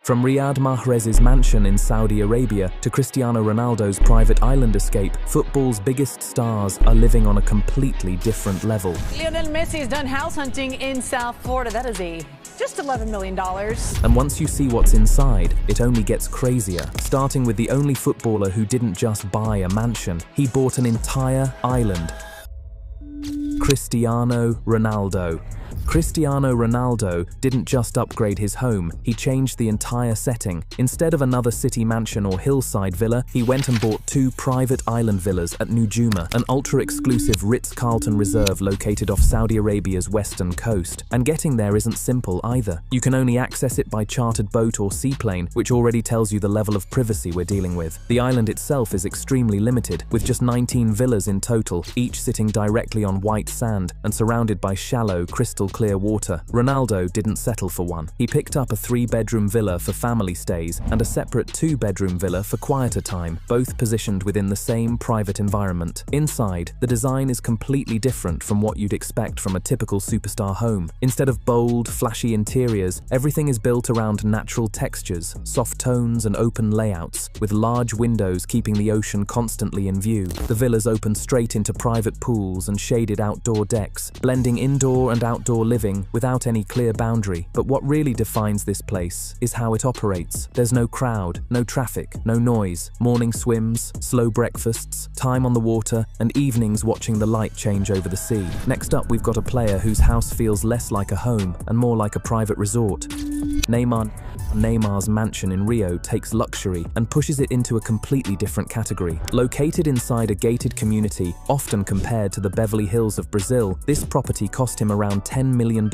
From Riyad Mahrez's mansion in Saudi Arabia to Cristiano Ronaldo's private island escape, football's biggest stars are living on a completely different level. Lionel Messi is done house hunting in South Florida. That is just $11 million. And once you see what's inside, it only gets crazier. Starting with the only footballer who didn't just buy a mansion, he bought an entire island. Cristiano Ronaldo. Cristiano Ronaldo didn't just upgrade his home, he changed the entire setting. Instead of another city mansion or hillside villa, he went and bought 2 private island villas at Nujuma, an ultra-exclusive Ritz-Carlton reserve located off Saudi Arabia's western coast. And getting there isn't simple either. You can only access it by chartered boat or seaplane, which already tells you the level of privacy we're dealing with. The island itself is extremely limited, with just 19 villas in total, each sitting directly on white sand and surrounded by shallow, crystal-clear water. Ronaldo didn't settle for one. He picked up a 3-bedroom villa for family stays and a separate 2-bedroom villa for quieter time, both positioned within the same private environment. Inside, the design is completely different from what you'd expect from a typical superstar home. Instead of bold, flashy interiors, everything is built around natural textures, soft tones and open layouts, with large windows keeping the ocean constantly in view. The villas open straight into private pools and shaded outdoor decks, blending indoor and outdoor living without any clear boundary. But what really defines this place is how it operates. There's no crowd, no traffic, no noise, morning swims, slow breakfasts, time on the water, and evenings watching the light change over the sea. Next up, we've got a player whose house feels less like a home and more like a private resort. Neymar's mansion in Rio takes luxury and pushes it into a completely different category. Located inside a gated community, often compared to the Beverly Hills of Brazil, this property cost him around $10 million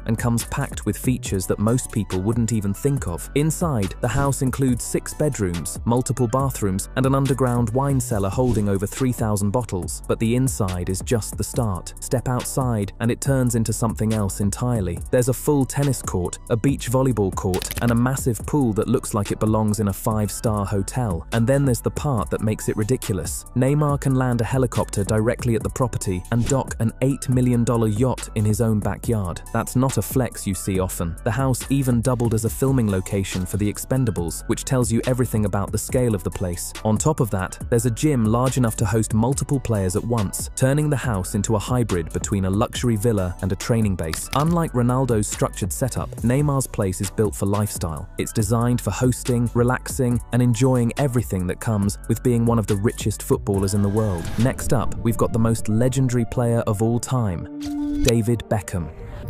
and comes packed with features that most people wouldn't even think of. Inside, the house includes 6 bedrooms, multiple bathrooms, and an underground wine cellar holding over 3,000 bottles. But the inside is just the start. Step outside and it turns into something else entirely. There's a full tennis court, a beach volleyball court, and a massive pool that looks like it belongs in a 5-star hotel. And then there's the part that makes it ridiculous. Neymar can land a helicopter directly at the property and dock an $8 million yacht in his own backyard. That's not a flex you see often. The house even doubled as a filming location for The Expendables, which tells you everything about the scale of the place. On top of that, there's a gym large enough to host multiple players at once, turning the house into a hybrid between a luxury villa and a training base. Unlike Ronaldo's structured setup, Neymar's place is built for lifestyle. It's designed for hosting, relaxing, and enjoying everything that comes with being one of the richest footballers in the world. Next up, we've got the most legendary player of all time, David Beckham.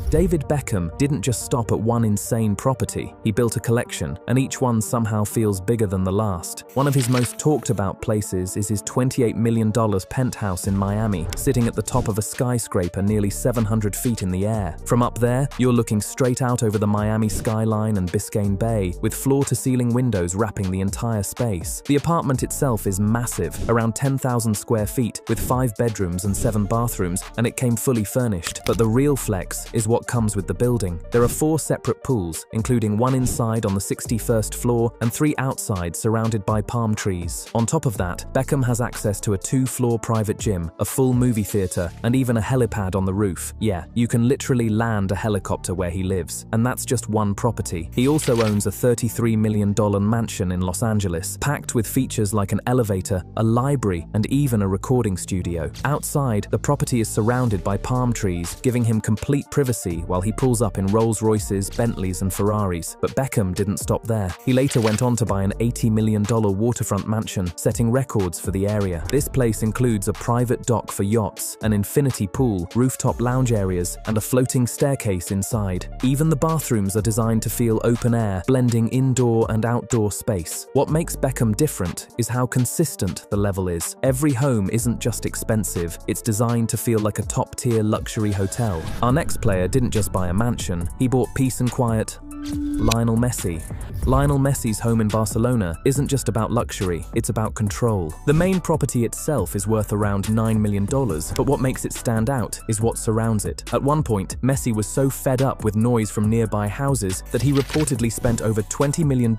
David Beckham didn't just stop at one insane property. He built a collection, and each one somehow feels bigger than the last. One of his most talked about places is his $28 million penthouse in Miami, sitting at the top of a skyscraper nearly 700 feet in the air. From up there, you're looking straight out over the Miami skyline and Biscayne Bay, with floor-to-ceiling windows wrapping the entire space. The apartment itself is massive, around 10,000 square feet, with 5 bedrooms and 7 bathrooms, and it came fully furnished. But the real flex is what comes with the building. There are 4 separate pools, including one inside on the 61st floor and 3 outside surrounded by palm trees. On top of that, Beckham has access to a 2-floor private gym, a full movie theater, and even a helipad on the roof. Yeah, you can literally land a helicopter where he lives. And that's just one property. He also owns a $33 million mansion in Los Angeles, packed with features like an elevator, a library, and even a recording studio. Outside, the property is surrounded by palm trees, giving him complete privacy while he pulls up in Rolls-Royces, Bentleys, and Ferraris. But Beckham didn't stop there. He later went on to buy an $80 million waterfront mansion, setting records for the area. This place includes a private dock for yachts, an infinity pool, rooftop lounge areas, and a floating staircase inside. Even the bathrooms are designed to feel open air, blending indoor and outdoor space. What makes Beckham different is how consistent the level is. Every home isn't just expensive, it's designed to feel like a top-tier luxury hotel. Our next player didn't just buy a mansion, he bought peace and quiet. Lionel Messi. Lionel Messi's home in Barcelona isn't just about luxury, it's about control. The main property itself is worth around $9 million, but what makes it stand out is what surrounds it. At one point, Messi was so fed up with noise from nearby houses that he reportedly spent over $20 million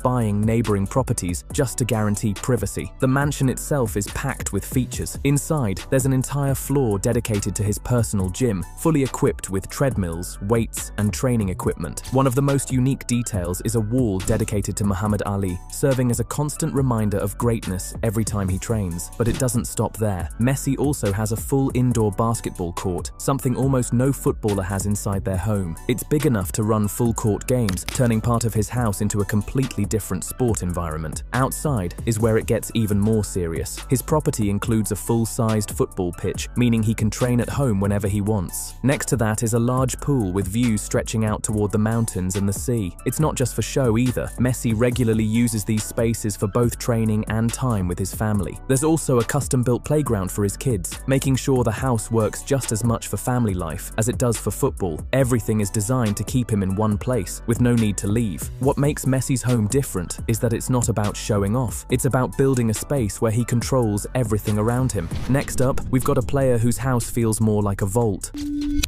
buying neighboring properties just to guarantee privacy. The mansion itself is packed with features. Inside, there's an entire floor dedicated to his personal gym, fully equipped with treadmills, weights, and training equipment. One of the most unique details is a wall wall dedicated to Muhammad Ali, serving as a constant reminder of greatness every time he trains. But it doesn't stop there. Messi also has a full indoor basketball court, something almost no footballer has inside their home. It's big enough to run full-court games, turning part of his house into a completely different sport environment. Outside is where it gets even more serious. His property includes a full-sized football pitch, meaning he can train at home whenever he wants. Next to that is a large pool with views stretching out toward the mountains and the sea. It's not just for show either. Messi regularly uses these spaces for both training and time with his family. There's also a custom-built playground for his kids, making sure the house works just as much for family life as it does for football. Everything is designed to keep him in one place, with no need to leave. What makes Messi's home different is that it's not about showing off. It's about building a space where he controls everything around him. Next up, we've got a player whose house feels more like a vault.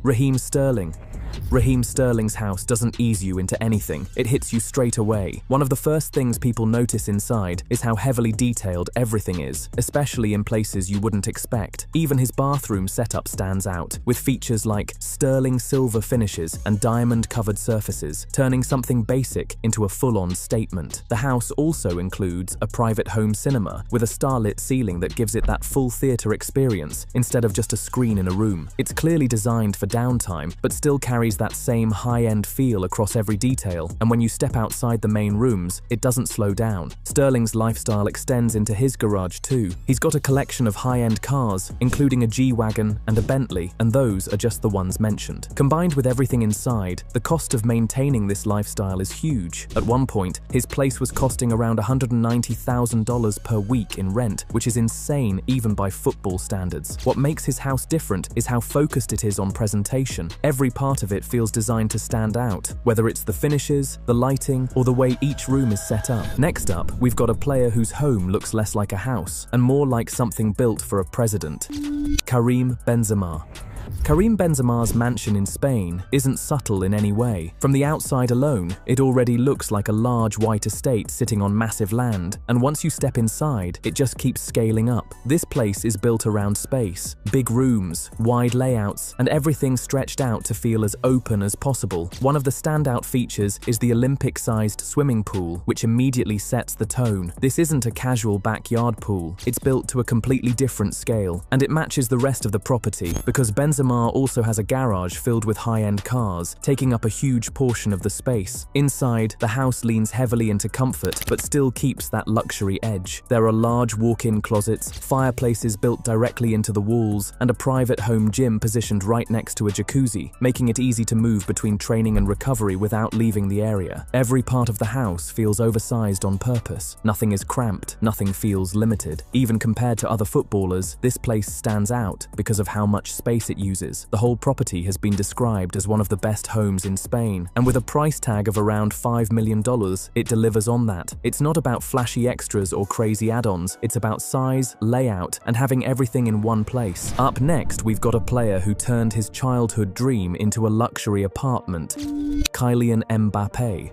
Raheem Sterling. Raheem Sterling's house doesn't ease you into anything, it hits you straight away. One of the first things people notice inside is how heavily detailed everything is, especially in places you wouldn't expect. Even his bathroom setup stands out, with features like sterling silver finishes and diamond-covered surfaces, turning something basic into a full-on statement. The house also includes a private home cinema, with a starlit ceiling that gives it that full theater experience, instead of just a screen in a room. It's clearly designed for downtime, but still carries that same high-end feel across every detail, and when you step outside the main rooms, it doesn't slow down. Sterling's lifestyle extends into his garage too. He's got a collection of high-end cars, including a G-Wagon and a Bentley, and those are just the ones mentioned. Combined with everything inside, the cost of maintaining this lifestyle is huge. At one point, his place was costing around $190,000 per week in rent, which is insane even by football standards. What makes his house different is how focused it is on presentation. Every part of it feels designed to stand out, whether it's the finishes, the lighting, or the way each room is set up. Next up, we've got a player whose home looks less like a house and more like something built for a president. Karim Benzema. Karim Benzema's mansion in Spain isn't subtle in any way. From the outside alone, it already looks like a large white estate sitting on massive land, and once you step inside, it just keeps scaling up. This place is built around space, big rooms, wide layouts, and everything stretched out to feel as open as possible. One of the standout features is the Olympic-sized swimming pool, which immediately sets the tone. This isn't a casual backyard pool. It's built to a completely different scale, and it matches the rest of the property because Benzema also has a garage filled with high-end cars, taking up a huge portion of the space. Inside, the house leans heavily into comfort, but still keeps that luxury edge. There are large walk-in closets, fireplaces built directly into the walls, and a private home gym positioned right next to a jacuzzi, making it easy to move between training and recovery without leaving the area. Every part of the house feels oversized on purpose. Nothing is cramped, nothing feels limited. Even compared to other footballers, this place stands out because of how much space it uses. The whole property has been described as one of the best homes in Spain, and with a price tag of around $5 million, it delivers on that. It's not about flashy extras or crazy add-ons, it's about size, layout, and having everything in one place. Up next, we've got a player who turned his childhood dream into a luxury apartment. Kylian Mbappé.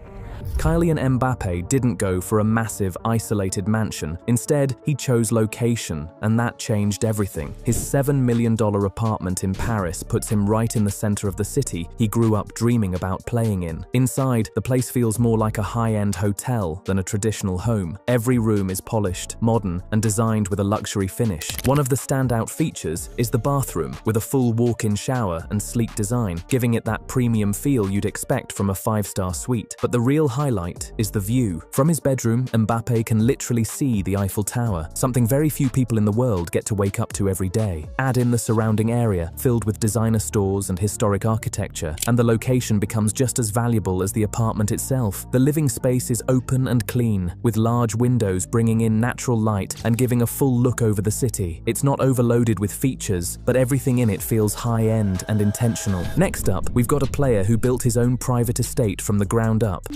Kylian Mbappé didn't go for a massive, isolated mansion. Instead, he chose location, and that changed everything. His $7 million apartment in Paris puts him right in the center of the city he grew up dreaming about playing in. Inside, the place feels more like a high-end hotel than a traditional home. Every room is polished, modern, and designed with a luxury finish. One of the standout features is the bathroom, with a full walk-in shower and sleek design, giving it that premium feel you'd expect from a 5-star suite. But the real highlight is the view. From his bedroom, Mbappé can literally see the Eiffel Tower, something very few people in the world get to wake up to every day. Add in the surrounding area, filled with designer stores and historic architecture, and the location becomes just as valuable as the apartment itself. The living space is open and clean, with large windows bringing in natural light and giving a full look over the city. It's not overloaded with features, but everything in it feels high-end and intentional. Next up, we've got a player who built his own private estate from the ground up.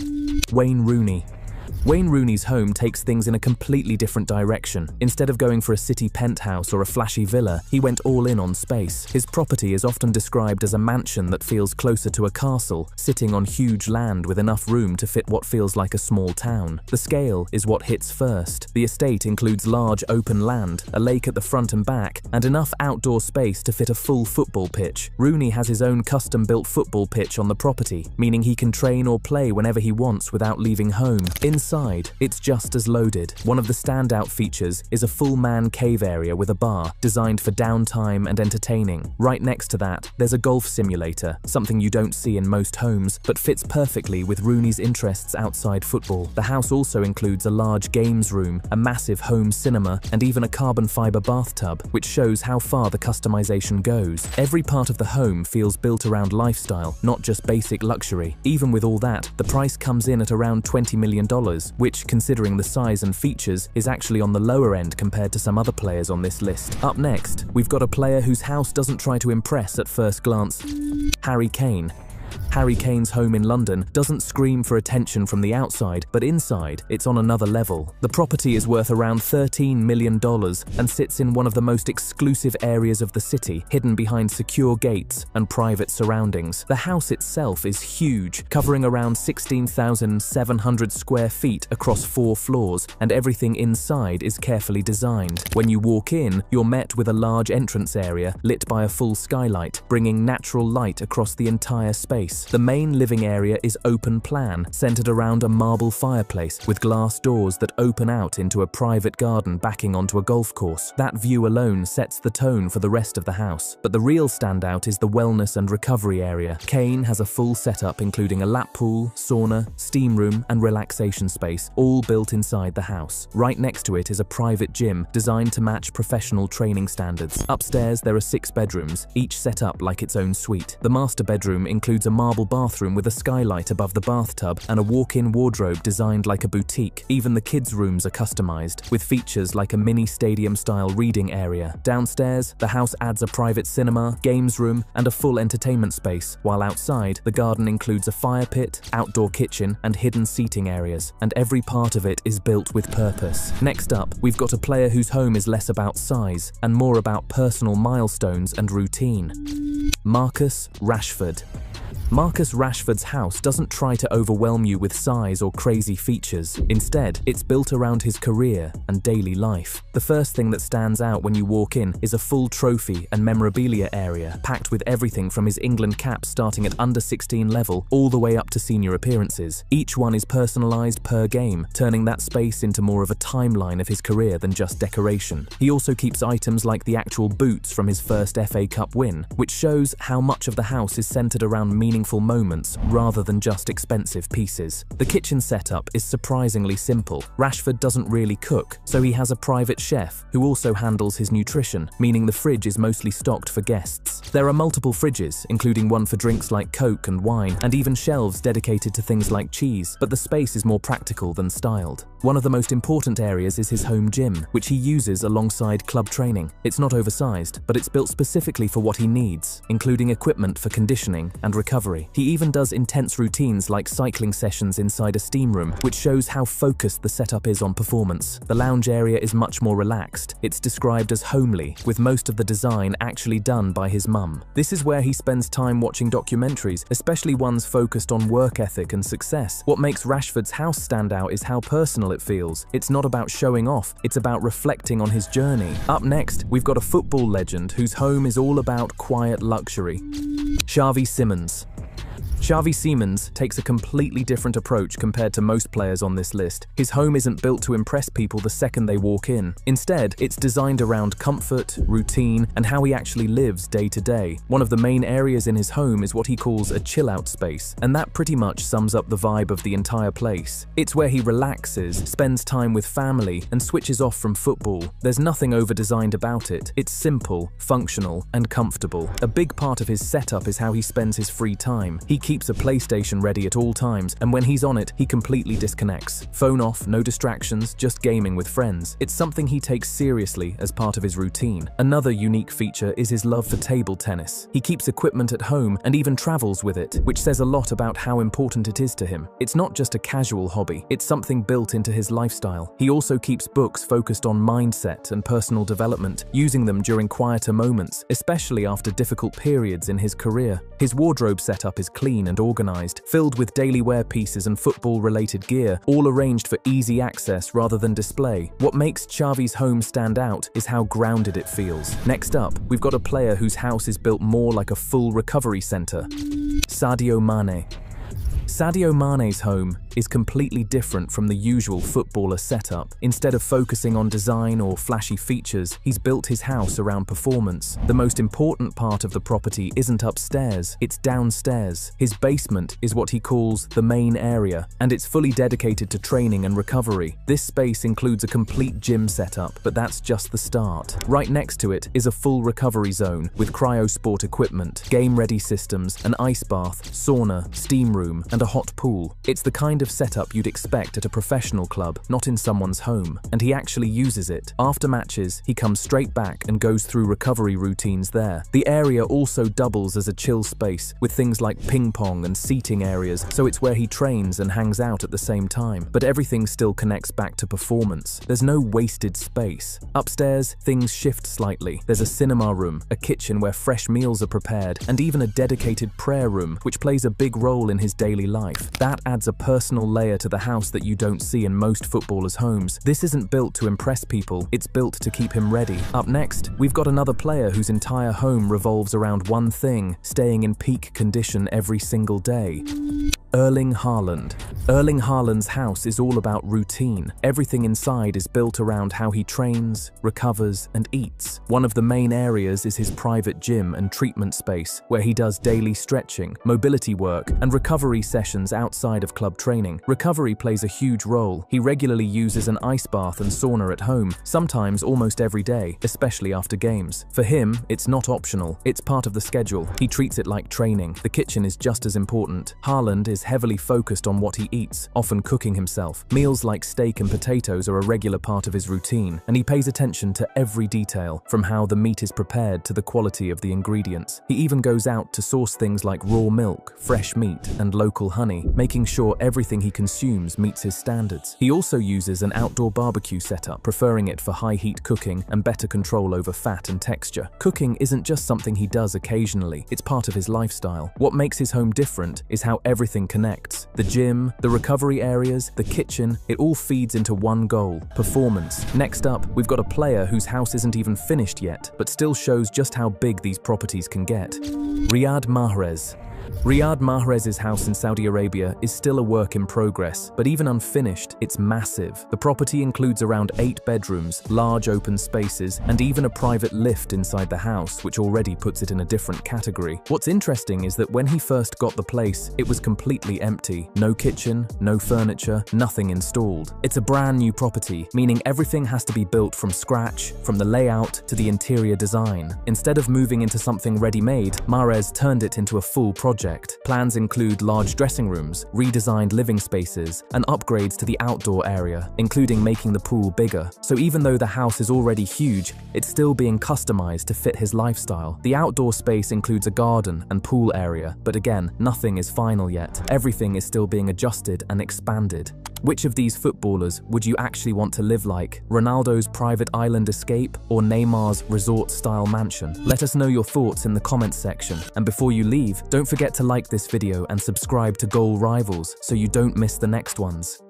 Wayne Rooney. Wayne Rooney's home takes things in a completely different direction. Instead of going for a city penthouse or a flashy villa, he went all in on space. His property is often described as a mansion that feels closer to a castle, sitting on huge land with enough room to fit what feels like a small town. The scale is what hits first. The estate includes large open land, a lake at the front and back, and enough outdoor space to fit a full football pitch. Rooney has his own custom-built football pitch on the property, meaning he can train or play whenever he wants without leaving home. Inside, it's just as loaded. One of the standout features is a full man cave area with a bar, designed for downtime and entertaining. Right next to that, there's a golf simulator, something you don't see in most homes, but fits perfectly with Rooney's interests outside football. The house also includes a large games room, a massive home cinema, and even a carbon fiber bathtub, which shows how far the customization goes. Every part of the home feels built around lifestyle, not just basic luxury. Even with all that, the price comes in at around $20 million, which, considering the size and features, is actually on the lower end compared to some other players on this list. Up next, we've got a player whose house doesn't try to impress at first glance: Harry Kane. Harry Kane's home in London doesn't scream for attention from the outside, but inside, it's on another level. The property is worth around $13 million and sits in one of the most exclusive areas of the city, hidden behind secure gates and private surroundings. The house itself is huge, covering around 16,700 square feet across 4 floors, and everything inside is carefully designed. When you walk in, you're met with a large entrance area lit by a full skylight, bringing natural light across the entire space. The main living area is open plan, centered around a marble fireplace with glass doors that open out into a private garden backing onto a golf course. That view alone sets the tone for the rest of the house. But the real standout is the wellness and recovery area. Kane has a full setup including a lap pool, sauna, steam room, and relaxation space, all built inside the house. Right next to it is a private gym designed to match professional training standards. Upstairs there are 6 bedrooms, each set up like its own suite. The master bedroom includes a marble bathroom with a skylight above the bathtub and a walk-in wardrobe designed like a boutique. Even the kids' rooms are customized, with features like a mini stadium-style reading area. Downstairs, the house adds a private cinema, games room, and a full entertainment space, while outside, the garden includes a fire pit, outdoor kitchen, and hidden seating areas, and every part of it is built with purpose. Next up, we've got a player whose home is less about size and more about personal milestones and routine: Marcus Rashford. Marcus Rashford's house doesn't try to overwhelm you with size or crazy features. Instead, it's built around his career and daily life. The first thing that stands out when you walk in is a full trophy and memorabilia area, packed with everything from his England cap starting at under 16 level all the way up to senior appearances. Each one is personalized per game, turning that space into more of a timeline of his career than just decoration. He also keeps items like the actual boots from his first FA Cup win, which shows how much of the house is centered around meaningful moments rather than just expensive pieces. The kitchen setup is surprisingly simple. Rashford doesn't really cook, so he has a private chef who also handles his nutrition, meaning the fridge is mostly stocked for guests. There are multiple fridges, including one for drinks like Coke and wine, and even shelves dedicated to things like cheese, but the space is more practical than styled. One of the most important areas is his home gym, which he uses alongside club training. It's not oversized, but it's built specifically for what he needs, including equipment for conditioning and recovery. He even does intense routines like cycling sessions inside a steam room, which shows how focused the setup is on performance. The lounge area is much more relaxed. It's described as homely, with most of the design actually done by his mum. This is where he spends time watching documentaries, especially ones focused on work ethic and success. What makes Rashford's house stand out is how personal it feels. It's not about showing off, it's about reflecting on his journey. Up next, we've got a football legend whose home is all about quiet luxury: Xavi Simons. Xavi Simons takes a completely different approach compared to most players on this list. His home isn't built to impress people the second they walk in. Instead, it's designed around comfort, routine, and how he actually lives day to day. One of the main areas in his home is what he calls a chill-out space, and that pretty much sums up the vibe of the entire place. It's where he relaxes, spends time with family, and switches off from football. There's nothing over-designed about it. It's simple, functional, and comfortable. A big part of his setup is how he spends his free time. He keeps a PlayStation ready at all times, and when he's on it, he completely disconnects. Phone off, no distractions, just gaming with friends. It's something he takes seriously as part of his routine. Another unique feature is his love for table tennis. He keeps equipment at home and even travels with it, which says a lot about how important it is to him. It's not just a casual hobby, it's something built into his lifestyle. He also keeps books focused on mindset and personal development, using them during quieter moments, especially after difficult periods in his career. His wardrobe setup is clean and organized, filled with daily wear pieces and football-related gear, all arranged for easy access rather than display. What makes Xavi's home stand out is how grounded it feels. Next up, we've got a player whose house is built more like a full recovery center. Sadio Mane. Sadio Mane's home is completely different from the usual footballer setup. Instead of focusing on design or flashy features, he's built his house around performance. The most important part of the property isn't upstairs, it's downstairs. His basement is what he calls the main area, and it's fully dedicated to training and recovery. This space includes a complete gym setup, but that's just the start. Right next to it is a full recovery zone with cryosport equipment, game-ready systems, an ice bath, sauna, steam room, and a hot pool. It's the kind of setup you'd expect at a professional club, not in someone's home, and he actually uses it. After matches, he comes straight back and goes through recovery routines there. The area also doubles as a chill space, with things like ping pong and seating areas, so it's where he trains and hangs out at the same time. But everything still connects back to performance. There's no wasted space. Upstairs, things shift slightly. There's a cinema room, a kitchen where fresh meals are prepared, and even a dedicated prayer room, which plays a big role in his daily life. That adds a personal layer to the house that you don't see in most footballers' homes. This isn't built to impress people, it's built to keep him ready. Up next, we've got another player whose entire home revolves around one thing: staying in peak condition every single day. Erling Haaland. Erling Haaland's house is all about routine. Everything inside is built around how he trains, recovers, and eats. One of the main areas is his private gym and treatment space, where he does daily stretching, mobility work, and recovery sessions outside of club training. Recovery plays a huge role. He regularly uses an ice bath and sauna at home, sometimes almost every day, especially after games. For him, it's not optional, it's part of the schedule. He treats it like training. The kitchen is just as important. Haaland is heavily focused on what he eats, often cooking himself. Meals like steak and potatoes are a regular part of his routine, and he pays attention to every detail, from how the meat is prepared to the quality of the ingredients. He even goes out to source things like raw milk, fresh meat, and local honey, making sure everything he consumes meets his standards. He also uses an outdoor barbecue setup, preferring it for high-heat cooking and better control over fat and texture. Cooking isn't just something he does occasionally, it's part of his lifestyle. What makes his home different is how everything connects. The gym, the recovery areas, the kitchen, it all feeds into one goal: performance. Next up, we've got a player whose house isn't even finished yet, but still shows just how big these properties can get. Riyad Mahrez. Riyad Mahrez's house in Saudi Arabia is still a work in progress, but even unfinished, it's massive. The property includes around 8 bedrooms, large open spaces, and even a private lift inside the house, which already puts it in a different category. What's interesting is that when he first got the place, it was completely empty. No kitchen, no furniture, nothing installed. It's a brand new property, meaning everything has to be built from scratch, from the layout to the interior design. Instead of moving into something ready-made, Mahrez turned it into a full project. Plans include large dressing rooms, redesigned living spaces, and upgrades to the outdoor area, including making the pool bigger. So even though the house is already huge, it's still being customized to fit his lifestyle. The outdoor space includes a garden and pool area, but again, nothing is final yet. Everything is still being adjusted and expanded. Which of these footballers would you actually want to live like? Ronaldo's private island escape or Neymar's resort-style mansion? Let us know your thoughts in the comments section. And before you leave, don't forget to like this video and subscribe to Goal Rivals so you don't miss the next ones.